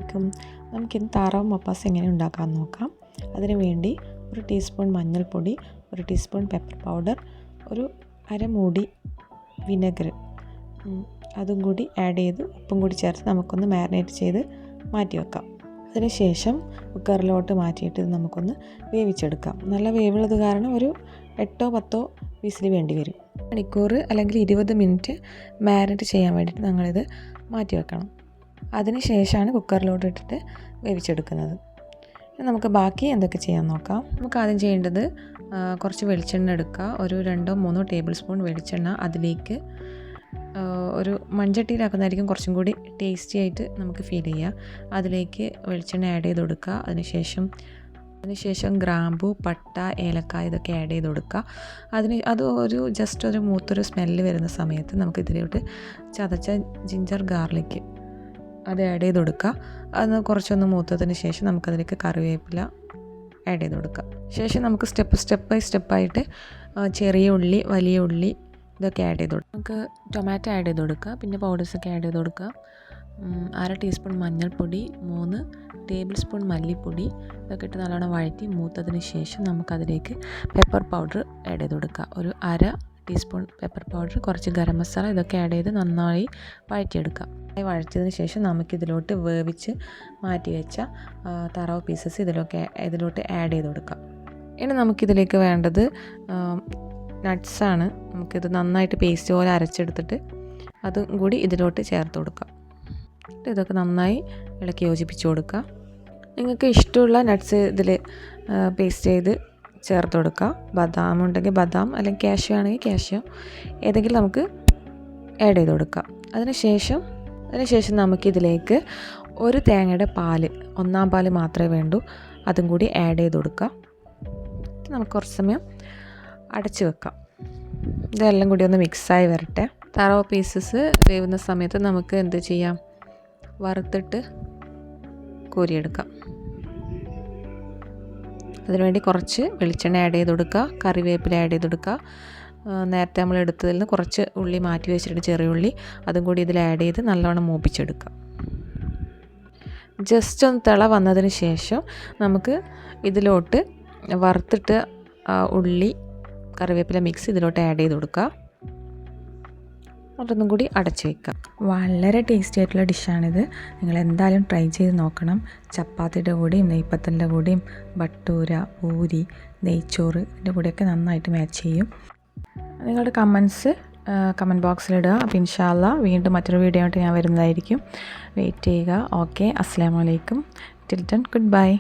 അലൈക്കും. നമുക്കിന്ന് താറാവ് മപ്പാസ് എങ്ങനെ ഉണ്ടാക്കാമെന്ന് നോക്കാം. അതിനു വേണ്ടി 1 ടീസ്പൂൺ മഞ്ഞൾപ്പൊടി, 1 ടീസ്പൂൺ പെപ്പർ പൗഡർ, ഒരു അരമൂടി വിനെഗർ അതും കൂടി ആഡ് ചെയ്ത് ഉപ്പും കൂടി ചേർത്ത് നമുക്കൊന്ന് മാരിനേറ്റ് ചെയ്ത് മാറ്റി വെക്കാം. അതിനുശേഷം കുക്കറിലോട്ട് മാറ്റിയിട്ട് ഇത് നമുക്കൊന്ന് വേവിച്ചെടുക്കാം. നല്ല വേവുള്ളത് കാരണം ഒരു 8-10 വിസിൽ വേണ്ടി വരും. മണിക്കൂർ അല്ലെങ്കിൽ 20 മിനിറ്റ് മാരിനേറ്റ് ചെയ്യാൻ വേണ്ടിയിട്ട് ഞങ്ങളിത് മാറ്റി വെക്കണം. അതിന് ശേഷമാണ് കുക്കറിലോട്ട് ഇട്ടിട്ട് വേവിച്ചെടുക്കുന്നത്. നമുക്ക് ബാക്കി എന്തൊക്കെ ചെയ്യാൻ നോക്കാം. നമുക്ക് ആദ്യം ചെയ്യേണ്ടത് കുറച്ച് വെളിച്ചെണ്ണ എടുക്കുക. ഒരു 2-3 ടേബിൾ സ്പൂൺ വെളിച്ചെണ്ണ. അതിലേക്ക് ഒരു മൺചട്ടിയിലാക്കുന്നതായിരിക്കും കുറച്ചും കൂടി ടേസ്റ്റി ആയിട്ട് നമുക്ക് ഫീൽ ചെയ്യുക. അതിലേക്ക് വെളിച്ചെണ്ണ ആഡ് ചെയ്ത് കൊടുക്കുക. അതിനുശേഷം ഗ്രാമ്പു, പട്ട, ഏലക്കായ ഇതൊക്കെ ആഡ് ചെയ്ത് കൊടുക്കുക. അത് ജസ്റ്റ് ഒരു മൂത്തൊരു സ്മെല്ല് വരുന്ന സമയത്ത് നമുക്ക് ഇതിലോട്ട് ചതച്ച ജിഞ്ചർ ഗാർലിക്ക് അത് ആഡ് ചെയ്ത് കൊടുക്കുക. അത് കുറച്ചൊന്ന് മൂത്തതിന് ശേഷം നമുക്കതിലേക്ക് കറിവേപ്പില ആഡ് ചെയ്ത് കൊടുക്കുക. ശേഷം നമുക്ക് സ്റ്റെപ്പ് ബൈ സ്റ്റെപ്പായിട്ട് ചെറിയ ഉള്ളി, വലിയ ഉള്ളി ഇതൊക്കെ ആഡ് ചെയ്ത് കൊടുക്കുക. നമുക്ക് ടൊമാറ്റോ ആഡ് ചെയ്ത് കൊടുക്കുക. പിന്നെ പൗഡേഴ്സൊക്കെ ആഡ് ചെയ്ത് കൊടുക്കുക. 1/2 ടീസ്പൂൺ മഞ്ഞൾപ്പൊടി, 3 ടേബിൾ സ്പൂൺ മല്ലിപ്പൊടി ഇതൊക്കെ ഇട്ട് നല്ലോണം വഴറ്റി മൂത്തതിന് ശേഷം നമുക്കതിലേക്ക് പെപ്പർ പൗഡർ ആഡ് ചെയ്ത് കൊടുക്കുക. ഒരു 1/2 ടീസ്പൂൺ പെപ്പർ പൗഡർ, കുറച്ച് ഗരം മസാല ഇതൊക്കെ ആഡ് ചെയ്ത് നന്നായി വഴറ്റിയെടുക്കുക. വഴറ്റിയതിന് ശേഷം നമുക്കിതിലോട്ട് വേവിച്ച് മാറ്റി വെച്ച താറാവ് പീസസ് ഇതിലോട്ട് ആഡ് ചെയ്ത് കൊടുക്കാം. ഇനി നമുക്കിതിലേക്ക് വേണ്ടത് നട്ട്സാണ്. നമുക്കിത് നന്നായിട്ട് പേസ്റ്റ് പോലെ അരച്ചെടുത്തിട്ട് അതും കൂടി ഇതിലോട്ട് ചേർത്ത് കൊടുക്കാം. ഇതൊക്കെ നന്നായി ഇളക്കി യോജിപ്പിച്ച് കൊടുക്കുക. നിങ്ങൾക്ക് ഇഷ്ടമുള്ള നട്ട്സ് ഇതിൽ പേസ്റ്റ് ചെയ്ത് ചേർത്ത് കൊടുക്കുക. ബദാം ഉണ്ടെങ്കിൽ ബദാം, അല്ലെങ്കിൽ കാഷ്യൂ ആണെങ്കിൽ കാഷ്യൂ ഏതെങ്കിലും നമുക്ക് ആഡ് ചെയ്ത് കൊടുക്കാം. അതിനുശേഷം നമുക്കിതിലേക്ക് ഒരു തേങ്ങയുടെ പാല്, 1/4 പാല് മാത്രമേ വേണ്ടൂ, അതും കൂടി ആഡ് ചെയ്ത് കൊടുക്കുക. നമുക്ക് കുറച്ച് സമയം അടച്ച് വെക്കാം. ഇതെല്ലാം കൂടി ഒന്ന് മിക്സായി വരട്ടെ. താറാവ് പീസസ് വേവുന്ന സമയത്ത് നമുക്ക് എന്ത് ചെയ്യാം, വറുത്തിട്ട് കോരിയെടുക്കാം. അതിനുവേണ്ടി കുറച്ച് വെളിച്ചെണ്ണ ആഡ് ചെയ്ത് കൊടുക്കുക, കറിവേപ്പില ആഡ് ചെയ്ത് കൊടുക്കുക. നേരത്തെ നമ്മൾ എടുത്തതിൽ നിന്ന് കുറച്ച് ഉള്ളി മാറ്റി വെച്ചിട്ട് ചെറിയ ഉള്ളി അതും കൂടി ഇതിൽ ആഡ് ചെയ്ത് നല്ലോണം മൂപ്പിച്ചെടുക്കുക. ജസ്റ്റ് ഒന്ന് തിള വന്നതിന് ശേഷം നമുക്ക് ഇതിലോട്ട് വറുത്തിട്ട് ഉള്ളി, കറിവേപ്പില മിക്സ് ഇതിലോട്ട് ആഡ് ചെയ്ത് കൊടുക്കുക. അതൊന്നും കൂടി അടച്ച് വയ്ക്കുക. വളരെ ടേസ്റ്റി ആയിട്ടുള്ള ഡിഷാണിത്. നിങ്ങൾ എന്തായാലും ട്രൈ ചെയ്ത് നോക്കണം. ചപ്പാത്തിയുടെ കൂടെയും നെയ്പ്പത്തലിൻ്റെ കൂടെയും ഭട്ടൂര, പൂരി, നെയ്ച്ചോറ് ഇതിൻ്റെ കൂടെയൊക്കെ നന്നായിട്ട് മാച്ച് ചെയ്യും. നിങ്ങളുടെ കമൻറ്റ് ബോക്സിലിടുക. അപ്പോൾ ഇൻഷാ അല്ലാഹ് വീണ്ടും മറ്റൊരു വീഡിയോ ആയിട്ട് ഞാൻ വരുന്നതായിരിക്കും. വെയിറ്റ് ചെയ്യുക. ഓക്കെ, അസ്സലാമു അലൈക്കും. Till then good bye.